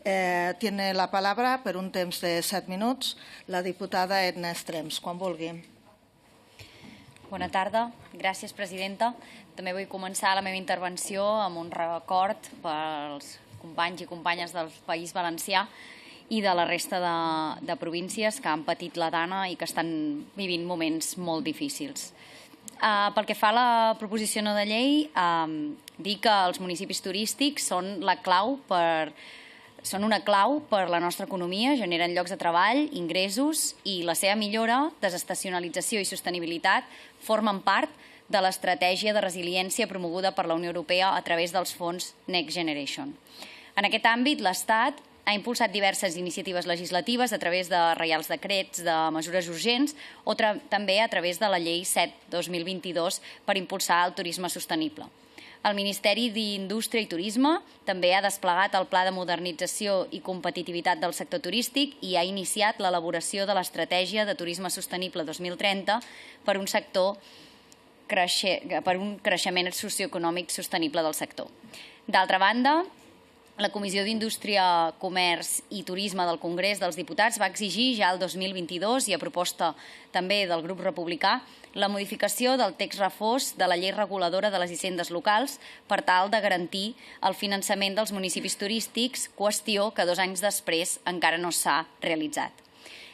Tiene la palabra, per un temps de 7 minuts, la diputada Edna Estrems, quan vulgui. Bona tarda. Gràcies, presidenta. També vull començar la meva intervenció amb un record pels companys i companyes del País Valencià i de la resta de províncies que han patit la dana i que estan vivint moments molt difícils. Pel que fa a la proposició no de llei, dir que els municipis turístics són una clau per la nostra economia, generen llocs de treball, ingressos i la seva millora, desestacionalització i sostenibilitat formen part de l'estratègia de resiliència promoguda per la Unió Europea a través dels fons Next Generation. En aquest àmbit, l'Estat ha impulsat diverses iniciatives legislatives a través de reials decrets de mesures urgents o també a través de la Llei 7/2022 per impulsar el turisme sostenible. El Ministeri d'Indústria i Turisme també ha desplegat el Pla de Modernització i Competitivitat del Sector Turístic i ha iniciat l'elaboració de l'Estratègia de Turisme Sostenible 2030 per un creixement socioeconòmic sostenible del sector. D'altra banda, la Comissió d'Indústria, Comerç i Turisme del Congrés dels Diputats va exigir ja el 2022 i a proposta també del grup republicà la modificació del text refós de la llei reguladora de les hisendes locals per tal de garantir el finançament dels municipis turístics, qüestió que 2 anys després encara no s'ha realitzat.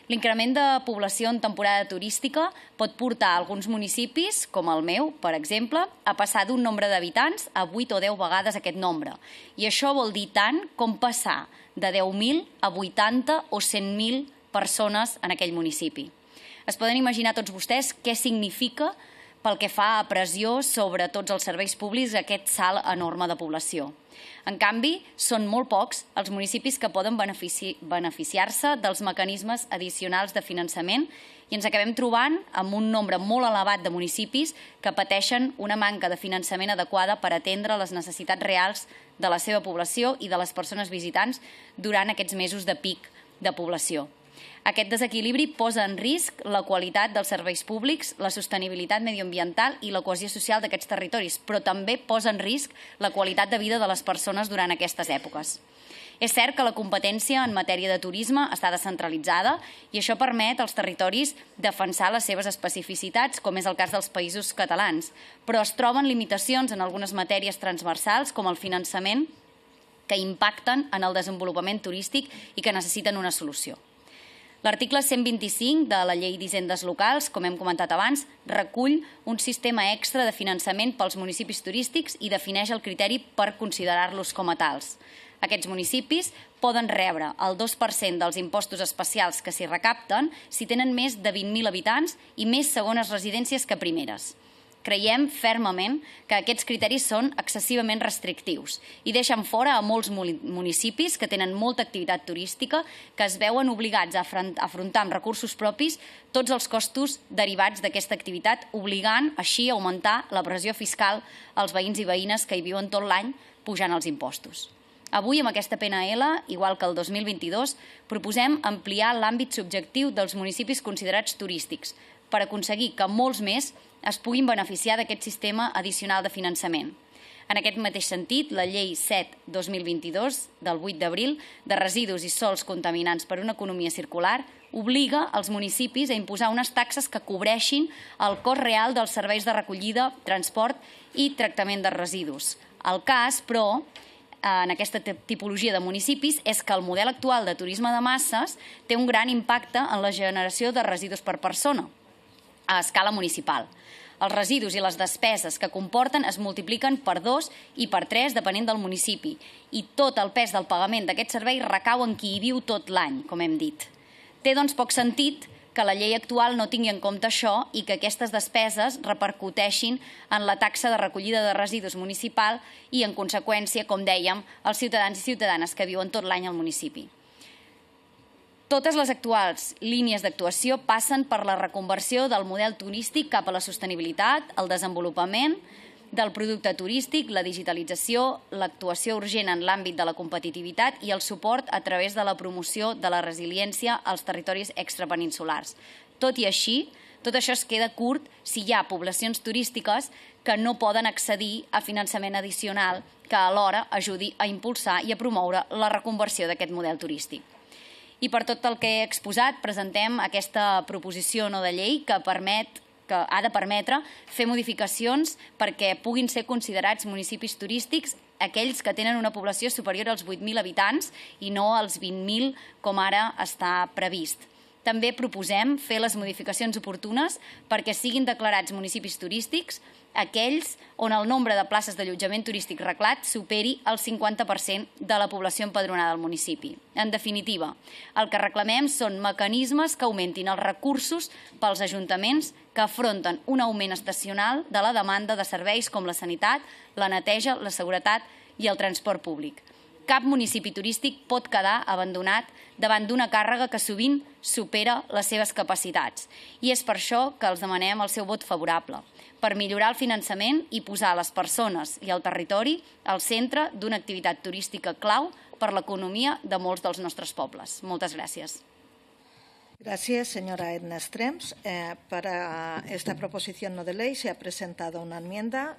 L'increment de població en temporada turística pot portar alguns municipis, com el meu, per exemple, a passar d'un nombre d'habitants a 8 o 10 vegades aquest nombre. I això vol dir tant com passar de 10.000 a 80 o 100.000 persones en aquell municipi. Es poden imaginar tots vostès què significa pel que fa a pressió sobre tots els serveis públics aquest salt enorme de població. En canvi, són molt pocs els municipis que poden beneficiar-se dels mecanismes addicionals de finançament i ens acabem trobant amb un nombre molt elevat de municipis que pateixen una manca de finançament adequada per atendre les necessitats reals de la seva població i de les persones visitants durant aquests mesos de pic de població. Aquest desequilibri posa en risc la qualitat dels serveis públics, la sostenibilitat mediambiental i la cohesió social d'aquests territoris, però també posa en risc la qualitat de vida de les persones durant aquestes èpoques. És cert que la competència en matèria de turisme està descentralitzada i això permet als territoris defensar les seves especificitats, com és el cas dels països catalans, però es troben limitacions en algunes matèries transversals, com el finançament, que impacten en el desenvolupament turístic i que necessiten una solució. L'article 125 de la Llei d'Hisendes Locals, com hem comentat abans, recull un sistema extra de finançament pels municipis turístics i defineix el criteri per considerar-los com a tals. Aquests municipis poden rebre el 2% dels impostos especials que s'hi recapten si tenen més de 20.000 habitants i més segones residències que primeres. Creiem fermament que aquests criteris són excessivament restrictius i deixen fora a molts municipis que tenen molta activitat turística que es veuen obligats a afrontar amb recursos propis tots els costos derivats d'aquesta activitat, obligant així a augmentar la pressió fiscal als veïns i veïnes que hi viuen tot l'any pujant els impostos. Avui, amb aquesta PNL, igual que el 2022, proposem ampliar l'àmbit subjectiu dels municipis considerats turístics per aconseguir que molts més es puguin beneficiar d'aquest sistema addicional de finançament. En aquest mateix sentit, la Llei 7/2022 del 8 d'abril de residus i sòls contaminants per una economia circular obliga els municipis a imposar unes taxes que cobreixin el cost real dels serveis de recollida, transport i tractament de residus. El cas, però, en aquesta tipologia de municipis és que el model actual de turisme de masses té un gran impacte en la generació de residus per persona a escala municipal. Els residus i les despeses que comporten es multipliquen per 2 i per 3 depenent del municipi i tot el pes del pagament d'aquest servei recau en qui hi viu tot l'any, com hem dit. Té, doncs, poc sentit que la llei actual no tingui en compte això i que aquestes despeses repercuteixin en la taxa de recollida de residus municipal i, en conseqüència, com dèiem, els ciutadans i ciutadanes que viuen tot l'any al municipi. Totes les actuals línies d'actuació passen per la reconversió del model turístic cap a la sostenibilitat, el desenvolupament del producte turístic, la digitalització, l'actuació urgent en l'àmbit de la competitivitat i el suport a través de la promoció de la resiliència als territoris extrapeninsulars. Tot i així, tot això es queda curt si hi ha poblacions turístiques que no poden accedir a finançament addicional que alhora ajudi a impulsar i a promoure la reconversió d'aquest model turístic. I per tot el que he exposat, presentem aquesta proposició no de llei que ha de permetre fer modificacions perquè puguin ser considerats municipis turístics aquells que tenen una població superior als 8.000 habitants i no als 20.000 com ara està previst. També proposem fer les modificacions oportunes perquè siguin declarats municipis turístics aquells on el nombre de places d'allotjament turístic reglat superi el 50% de la població empadronada del municipi. En definitiva, el que reclamem són mecanismes que augmentin els recursos pels ajuntaments que afronten un augment estacional de la demanda de serveis com la sanitat, la neteja, la seguretat i el transport públic. Cap municipi turístic pot quedar abandonat davant d'una càrrega que sovint supera les seves capacitats. I és per això que els demanem el seu vot favorable, per millorar el finançament i posar les persones i el territori al centre d'una activitat turística clau per l'economia de molts dels nostres pobles. Moltes gràcies. Gracias, señora Edna Estrems. Para esta proposición no de ley se ha presentado una enmienda.